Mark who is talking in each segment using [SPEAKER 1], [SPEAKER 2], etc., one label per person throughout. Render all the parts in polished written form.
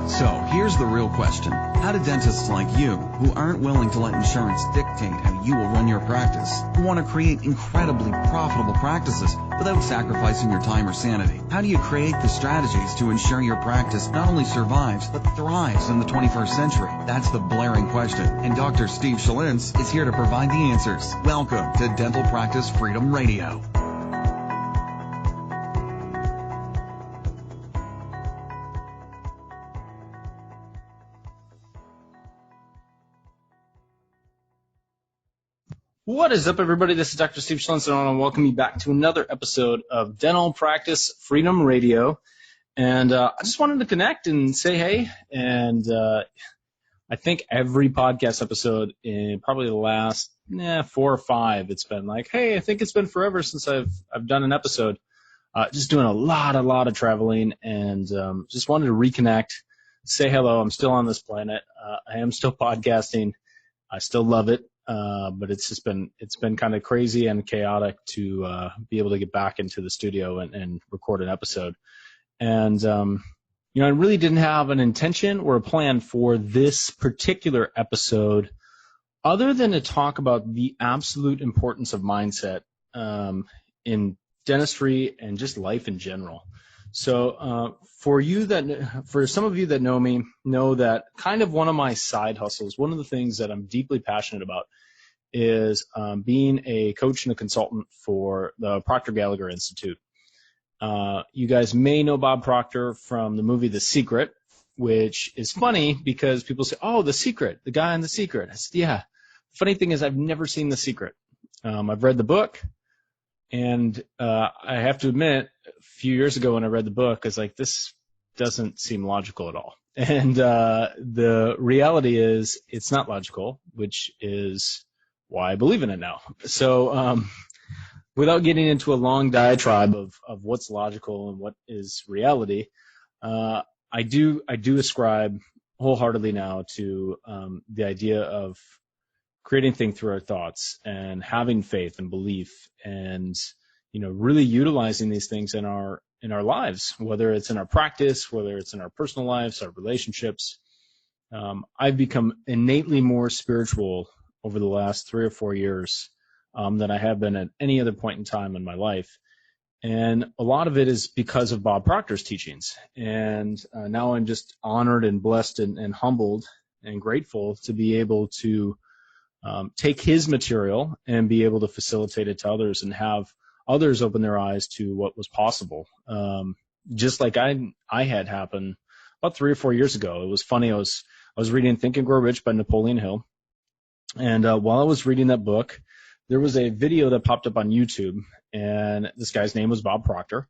[SPEAKER 1] So, here's the real question. How do dentists like you, who aren't willing to let insurance dictate how you will run your practice, who want to create incredibly profitable practices without sacrificing your time or sanity, how do you create the strategies to ensure your practice not only survives, but thrives in the 21st century? That's the blaring question, and Dr. Steve Schalintz is here to provide the answers. Welcome to Dental Practice Freedom Radio.
[SPEAKER 2] What is up, everybody? This is Dr. Steve Schalintz, and I want to welcome you back to another episode of Dental Practice Freedom Radio. And I just wanted to connect and say hey. And I think every podcast episode in probably the last 4 or 5, it's been like, hey, I think it's been forever since I've done an episode. Just doing a lot of traveling, and just wanted to reconnect, say hello. I'm still on this planet. I am still podcasting. I still love it. But it's been kind of crazy and chaotic to be able to get back into the studio and record an episode. And I really didn't have an intention or a plan for this particular episode other than to talk about the absolute importance of mindset in dentistry and just life in general. So for some of you that know me, know that kind of one of my side hustles, one of the things that I'm deeply passionate about is being a coach and a consultant for the Proctor Gallagher Institute. You guys may know Bob Proctor from the movie The Secret, which is funny because people say, oh, The Secret, the guy in The Secret. I said, yeah. The funny thing is I've never seen The Secret. I've read the book, and I have to admit, a few years ago when I read the book, I was like, this doesn't seem logical at all. And the reality is it's not logical, which is why I believe in it now. So without getting into a long diatribe of what's logical and what is reality, I do ascribe wholeheartedly now to the idea of creating things through our thoughts and having faith and belief, and really utilizing these things in our lives, whether it's in our practice, whether it's in our personal lives, our relationships. I've become innately more spiritual over the last 3 or 4 years than I have been at any other point in time in my life. And a lot of it is because of Bob Proctor's teachings. And now I'm just honored and blessed and humbled and grateful to be able to take his material and be able to facilitate it to others and have others open their eyes to what was possible. Just like I had happen about 3 or 4 years ago. It was funny. I was reading Think and Grow Rich by Napoleon Hill. And while I was reading that book, there was a video that popped up on YouTube, and this guy's name was Bob Proctor.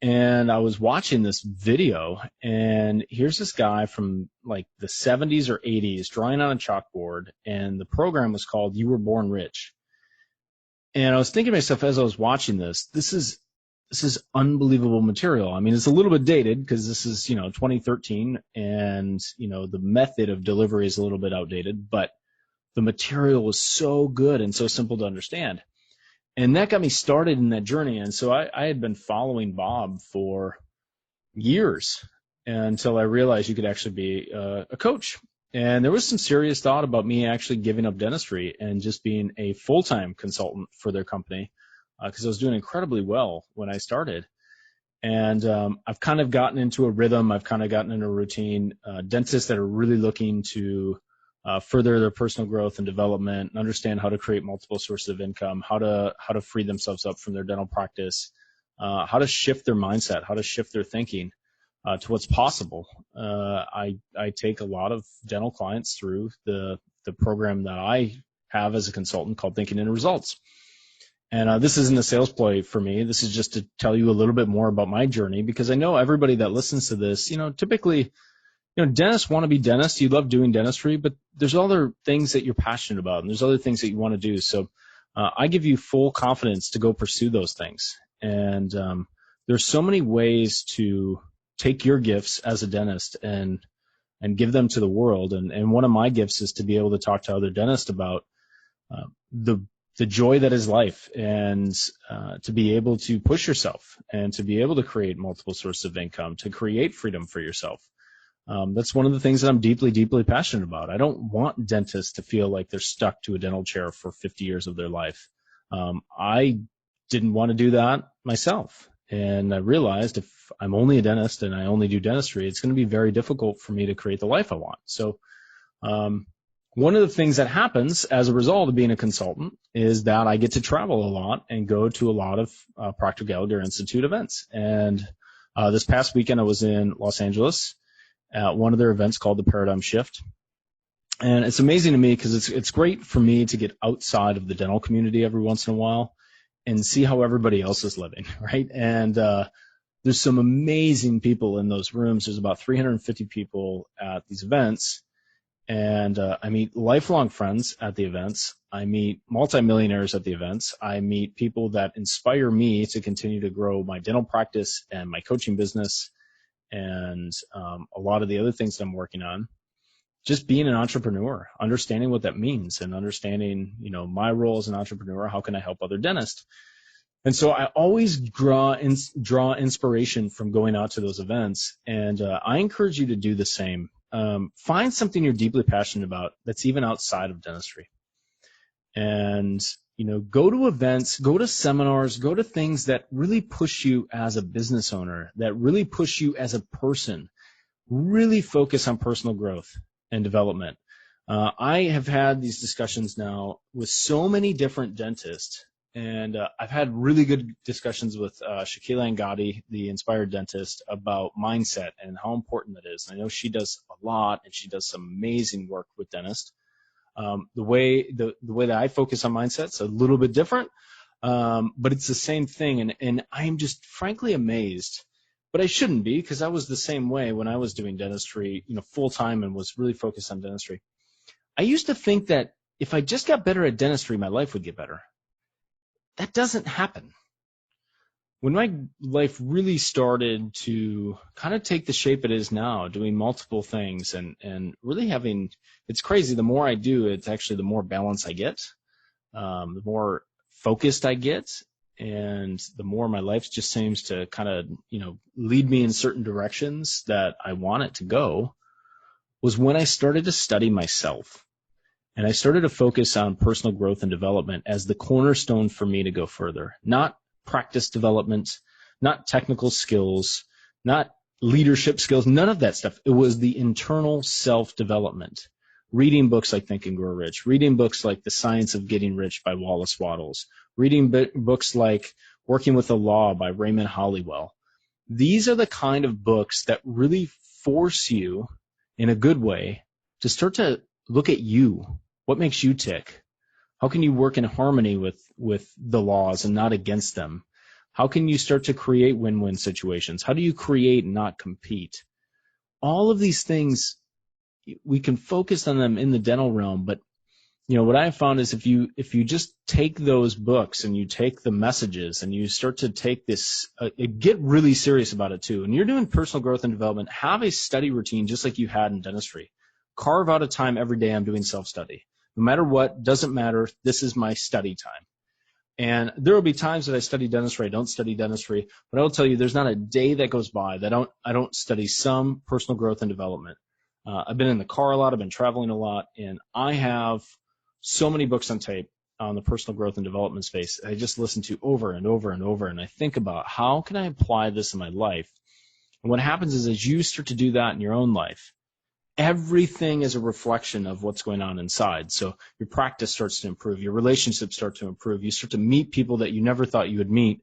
[SPEAKER 2] And I was watching this video, and here's this guy from like the 70s or 80s drawing on a chalkboard, and the program was called You Were Born Rich. And I was thinking to myself as I was watching this is unbelievable material. I mean, it's a little bit dated because this is, 2013, and, the method of delivery is a little bit outdated, but the material was so good and so simple to understand. And that got me started in that journey. And so I had been following Bob for years until I realized you could actually be a coach. And there was some serious thought about me actually giving up dentistry and just being a full-time consultant for their company because I was doing incredibly well when I started. And I've kind of gotten into a rhythm. I've kind of gotten into a routine. Dentists that are really looking to further their personal growth and development, and understand how to create multiple sources of income, how to free themselves up from their dental practice, how to shift their mindset, how to shift their thinking to what's possible. I take a lot of dental clients through the program that I have as a consultant called Thinking into Results. And this isn't a sales play for me. This is just to tell you a little bit more about my journey, because I know everybody that listens to this, typically, dentists want to be dentists. You love doing dentistry, but there's other things that you're passionate about, and there's other things that you want to do. So I give you full confidence to go pursue those things. And there's so many ways to take your gifts as a dentist and give them to the world. And one of my gifts is to be able to talk to other dentists about the joy that is life, and to be able to push yourself and to be able to create multiple sources of income, to create freedom for yourself. That's one of the things that I'm deeply, deeply passionate about. I don't want dentists to feel like they're stuck to a dental chair for 50 years of their life. I didn't want to do that myself. And I realized if I'm only a dentist and I only do dentistry, it's going to be very difficult for me to create the life I want. So one of the things that happens as a result of being a consultant is that I get to travel a lot and go to a lot of Proctor Gallagher Institute events. And this past weekend I was in Los Angeles at one of their events called the Paradigm Shift. And it's amazing to me because it's great for me to get outside of the dental community every once in a while and see how everybody else is living, right? And there's some amazing people in those rooms. There's about 350 people at these events. And I meet lifelong friends at the events. I meet multimillionaires at the events. I meet people that inspire me to continue to grow my dental practice and my coaching business and a lot of the other things that I'm working on. Just being an entrepreneur, understanding what that means and understanding, my role as an entrepreneur, how can I help other dentists? And so I always draw inspiration from going out to those events. And I encourage you to do the same. Find something you're deeply passionate about that's even outside of dentistry. And, go to events, go to seminars, go to things that really push you as a business owner, that really push you as a person. Really focus on personal growth and development. I have had these discussions now with so many different dentists, and I've had really good discussions with Shaquila Angadi, the Inspired Dentist, about mindset and how important that is. I know she does a lot, and she does some amazing work with dentists. The way that I focus on mindset's a little bit different, but it's the same thing, and I'm just frankly amazed. But I shouldn't be, because I was the same way when I was doing dentistry, full time and was really focused on dentistry. I used to think that if I just got better at dentistry, my life would get better. That doesn't happen. When my life really started to kind of take the shape it is now, doing multiple things and really having, it's crazy, the more I do, it's actually the more balance I get, the more focused I get. And the more my life just seems to kind of, lead me in certain directions that I want it to go, was when I started to study myself. And I started to focus on personal growth and development as the cornerstone for me to go further. Not practice development, not technical skills, not leadership skills, none of that stuff. It was the internal self-development. Reading books like Think and Grow Rich, reading books like The Science of Getting Rich by Wallace Wattles, reading books like Working with the Law by Raymond Hollywell. These are the kind of books that really force you, in a good way, to start to look at you. What makes you tick? How can you work in harmony with the laws and not against them? How can you start to create win-win situations? How do you create and not compete? All of these things, we can focus on them in the dental realm, but what I have found is if you just take those books and you take the messages and you start to take this, get really serious about it too. And you're doing personal growth and development, have a study routine just like you had in dentistry. Carve out a time every day I'm doing self-study. No matter what, doesn't matter. This is my study time. And there will be times that I study dentistry, I don't study dentistry, but I will tell you there's not a day that goes by that I don't study some personal growth and development. I've been in the car a lot, I've been traveling a lot, and I have so many books on tape on the personal growth and development space. I just listen to over and over and over, and I think about how can I apply this in my life? And what happens is as you start to do that in your own life, everything is a reflection of what's going on inside. So your practice starts to improve, your relationships start to improve, you start to meet people that you never thought you would meet,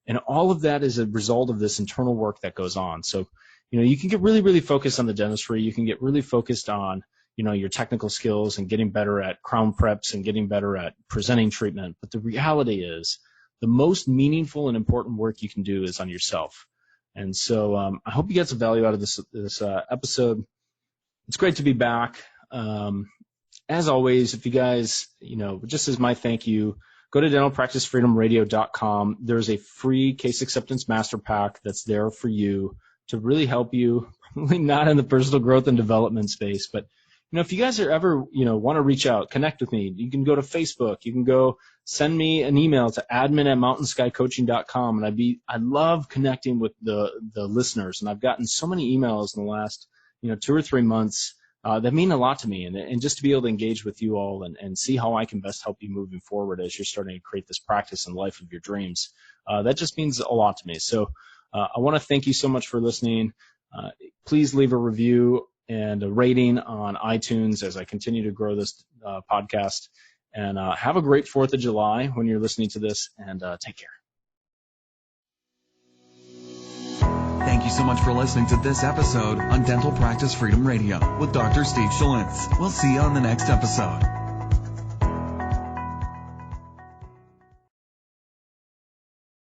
[SPEAKER 2] and all of that is a result of this internal work that goes on. So, you can get really, really focused on the dentistry, you can get really focused on your technical skills and getting better at crown preps and getting better at presenting treatment. But the reality is the most meaningful and important work you can do is on yourself. And so I hope you get some value out of this episode. It's great to be back. As always, if you guys, just as my thank you, go to dentalpracticefreedomradio.com. There's a free case acceptance master pack that's there for you to really help you, probably not in the personal growth and development space, but if you guys are ever, want to reach out, connect with me, you can go to Facebook, you can go send me an email to admin@mountainskycoaching.com. And I love connecting with the listeners. And I've gotten so many emails in the last, 2 or 3 months that mean a lot to me, and just to be able to engage with you all and see how I can best help you moving forward as you're starting to create this practice and life of your dreams. That just means a lot to me. So I want to thank you so much for listening. Please leave a review and a rating on iTunes as I continue to grow this podcast. And have a great 4th of July when you're listening to this, and take care.
[SPEAKER 1] Thank you so much for listening to this episode on Dental Practice Freedom Radio with Dr. Steve Schlintz. We'll see you on the next episode.